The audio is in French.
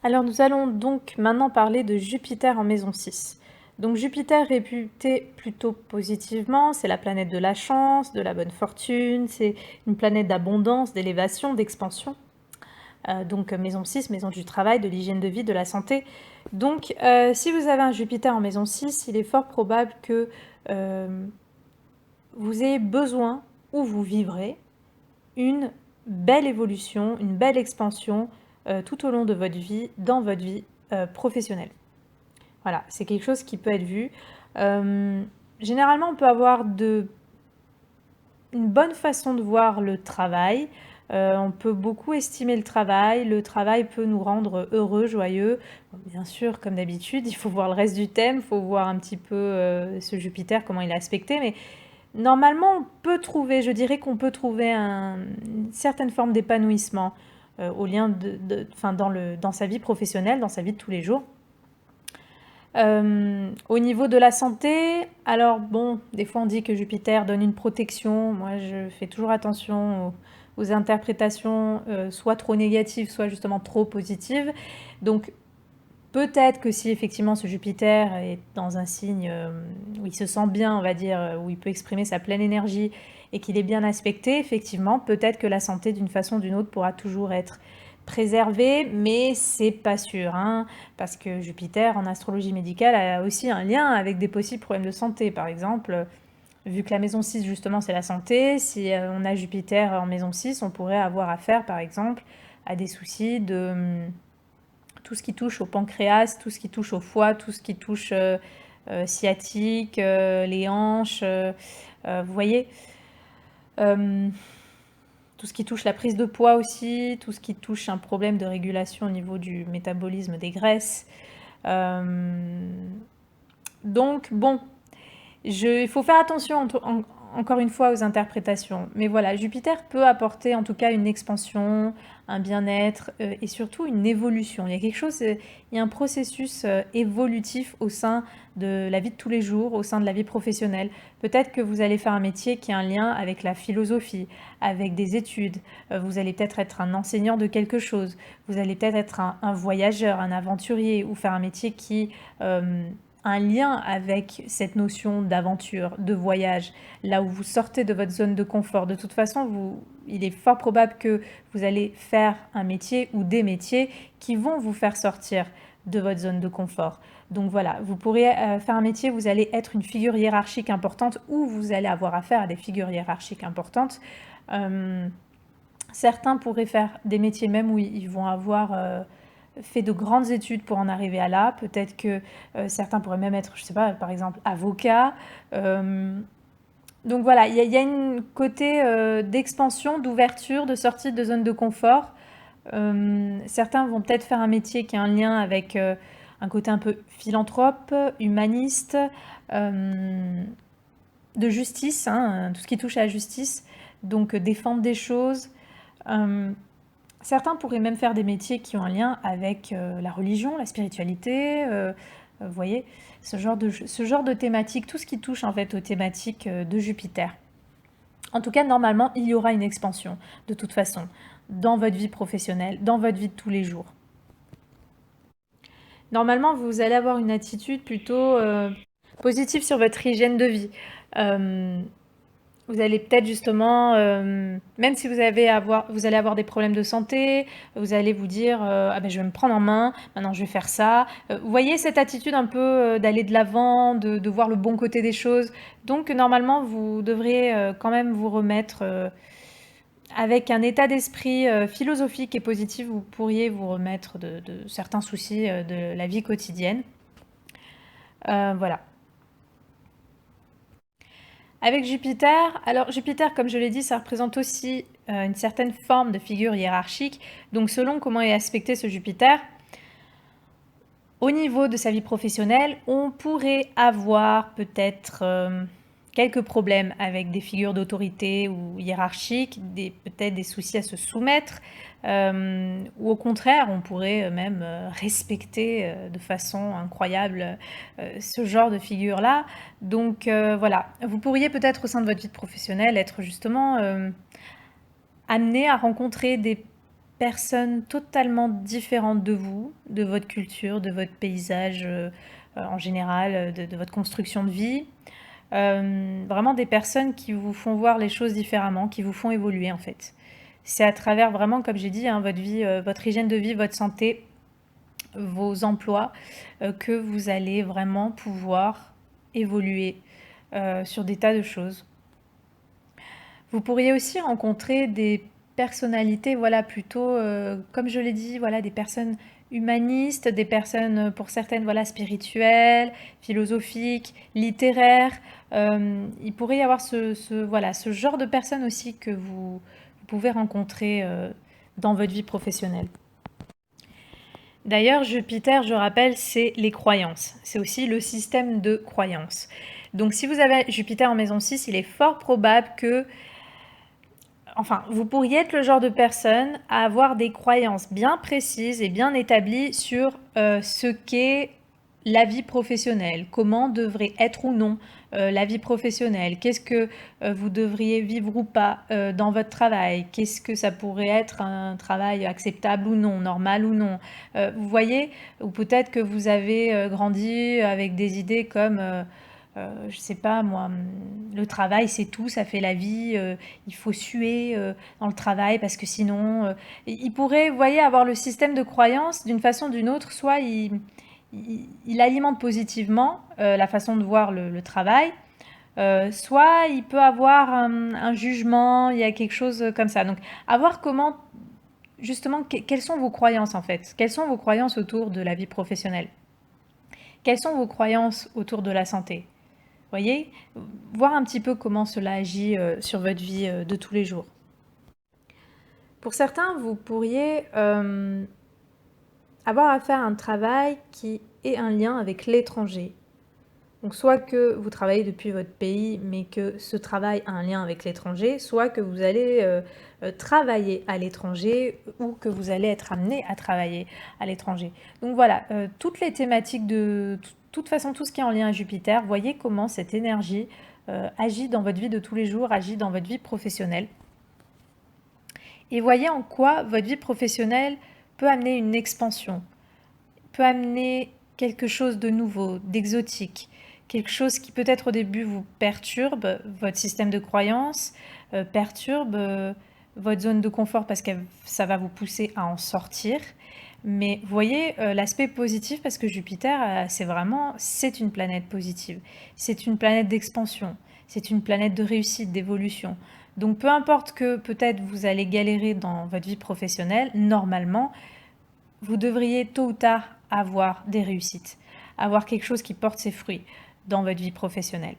Alors nous allons donc maintenant parler de Jupiter en maison 6. Donc Jupiter réputé plutôt positivement, c'est la planète de la chance, de la bonne fortune, c'est une planète d'abondance, d'élévation, d'expansion. Donc maison 6, maison du travail, de l'hygiène de vie, de la santé. Donc si vous avez un Jupiter en maison 6, il est fort probable que vous ayez besoin, ou vous vivrez, une belle évolution, une belle expansion tout au long de votre vie, dans votre vie professionnelle. Voilà, c'est quelque chose qui peut être vu. Généralement, on peut avoir une bonne façon de voir le travail. On peut beaucoup estimer le travail peut nous rendre heureux, joyeux. Bon, bien sûr, comme d'habitude, il faut voir le reste du thème, il faut voir un petit peu ce Jupiter, comment il est aspecté, mais normalement, on peut trouver, je dirais qu'on peut trouver une certaine forme d'épanouissement au lien dans sa vie professionnelle, dans sa vie de tous les jours. Au niveau de la santé, alors bon, des fois on dit que Jupiter donne une protection. Moi, je fais toujours attention aux interprétations, soit trop négatives, soit justement trop positives. Donc, peut-être que si effectivement ce Jupiter est dans un signe où il se sent bien, on va dire, où il peut exprimer sa pleine énergie et qu'il est bien aspecté, effectivement, peut-être que la santé d'une façon ou d'une autre pourra toujours être préservée, mais c'est pas sûr, hein, parce que Jupiter en astrologie médicale a aussi un lien avec des possibles problèmes de santé. Par exemple, vu que la maison 6 justement c'est la santé, si on a Jupiter en maison 6, on pourrait avoir affaire par exemple à des soucis de tout ce qui touche au pancréas, tout ce qui touche au foie, tout ce qui touche sciatique, les hanches, vous voyez, tout ce qui touche la prise de poids aussi, tout ce qui touche un problème de régulation au niveau du métabolisme des graisses. Donc bon, il faut faire attention encore une fois aux interprétations. Mais voilà, Jupiter peut apporter en tout cas une expansion, un bien-être et surtout une évolution. Il y a quelque chose, il y a un processus évolutif au sein de la vie de tous les jours, au sein de la vie professionnelle. Peut-être que vous allez faire un métier qui a un lien avec la philosophie, avec des études. Vous allez peut-être être un enseignant de quelque chose. Vous allez peut-être être un voyageur, un aventurier ou faire un métier qui un lien avec cette notion d'aventure, de voyage, là où vous sortez de votre zone de confort. De toute façon, il est fort probable que vous allez faire un métier ou des métiers qui vont vous faire sortir de votre zone de confort. Donc voilà, vous pourrez faire un métier où vous allez être une figure hiérarchique importante ou vous allez avoir affaire à des figures hiérarchiques importantes. Certains pourraient faire des métiers même où ils vont avoir fait de grandes études pour en arriver à là. Peut-être que certains pourraient même être, je sais pas, par exemple, avocat. Donc voilà, il y a une côté d'expansion, d'ouverture, de sortie de zone de confort. Certains vont peut-être faire un métier qui a un lien avec un côté un peu philanthrope, humaniste, de justice, hein, tout ce qui touche à la justice. Donc défendre des choses. Certains pourraient même faire des métiers qui ont un lien avec la religion, la spiritualité, vous voyez, ce genre de thématique, tout ce qui touche en fait aux thématiques de Jupiter. En tout cas, normalement, il y aura une expansion, de toute façon, dans votre vie professionnelle, dans votre vie de tous les jours. Normalement, vous allez avoir une attitude plutôt positive sur votre hygiène de vie. Vous allez peut-être justement, même si vous allez avoir des problèmes de santé, vous allez vous dire ah ben je vais me prendre en main, maintenant je vais faire ça. Vous voyez cette attitude un peu d'aller de l'avant, de voir le bon côté des choses. Donc normalement vous devriez quand même vous remettre avec un état d'esprit philosophique et positif, vous pourriez vous remettre de certains soucis de la vie quotidienne. Voilà. Avec Jupiter, alors Jupiter, comme je l'ai dit, ça représente aussi une certaine forme de figure hiérarchique. Donc selon comment est aspecté ce Jupiter, au niveau de sa vie professionnelle, on pourrait avoir peut-être quelques problèmes avec des figures d'autorité ou hiérarchiques, peut-être des soucis à se soumettre, ou au contraire, on pourrait même respecter de façon incroyable ce genre de figure-là. Donc voilà, vous pourriez peut-être au sein de votre vie professionnelle être justement amené à rencontrer personnes totalement différentes de vous, de votre culture, de votre paysage en général, de votre construction de vie. Vraiment des personnes qui vous font voir les choses différemment, qui vous font évoluer en fait. C'est à travers vraiment, comme j'ai dit, hein, votre vie, votre hygiène de vie, votre santé, vos emplois, que vous allez vraiment pouvoir évoluer sur des tas de choses. Vous pourriez aussi rencontrer des personnalités, voilà, plutôt, comme je l'ai dit, voilà, des personnes humanistes, des personnes, pour certaines, voilà, spirituelles, philosophiques, littéraires. Il pourrait y avoir voilà, ce genre de personnes aussi que vous pouvez rencontrer dans votre vie professionnelle. D'ailleurs, Jupiter, je rappelle, c'est les croyances. C'est aussi le système de croyances. Donc si vous avez Jupiter en maison 6, il est fort probable que enfin, vous pourriez être le genre de personne à avoir des croyances bien précises et bien établies sur ce qu'est la vie professionnelle, comment devrait être ou non la vie professionnelle, qu'est-ce que vous devriez vivre ou pas dans votre travail, qu'est-ce que ça pourrait être un travail acceptable ou non, normal ou non. Vous voyez, ou peut-être que vous avez grandi avec des idées comme je sais pas moi, le travail c'est tout, ça fait la vie, il faut suer dans le travail parce que sinon... il pourrait, vous voyez, avoir le système de croyance d'une façon ou d'une autre, soit il alimente positivement la façon de voir le travail, soit il peut avoir un jugement, il y a quelque chose comme ça. Donc, à voir comment, justement, quelles sont vos croyances en fait? Quelles sont vos croyances autour de la vie professionnelle? Quelles sont vos croyances autour de la santé? Voyez, voir un petit peu comment cela agit sur votre vie de tous les jours. Pour certains, vous pourriez avoir à faire un travail qui ait un lien avec l'étranger. Donc soit que vous travaillez depuis votre pays, mais que ce travail a un lien avec l'étranger, soit que vous allez travailler à l'étranger ou que vous allez être amené à travailler à l'étranger. Donc voilà, toutes les thématiques de toute façon, tout ce qui est en lien à Jupiter, voyez comment cette énergie agit dans votre vie de tous les jours, agit dans votre vie professionnelle. Et voyez en quoi votre vie professionnelle peut amener une expansion, peut amener quelque chose de nouveau, d'exotique, quelque chose qui peut-être au début vous perturbe, votre système de croyance, perturbe votre zone de confort parce que ça va vous pousser à en sortir. Mais voyez l'aspect positif parce que Jupiter, c'est une planète positive. C'est une planète d'expansion. C'est une planète de réussite, d'évolution. Donc peu importe que peut-être vous allez galérer dans votre vie professionnelle, normalement, vous devriez tôt ou tard avoir des réussites, avoir quelque chose qui porte ses fruits dans votre vie professionnelle.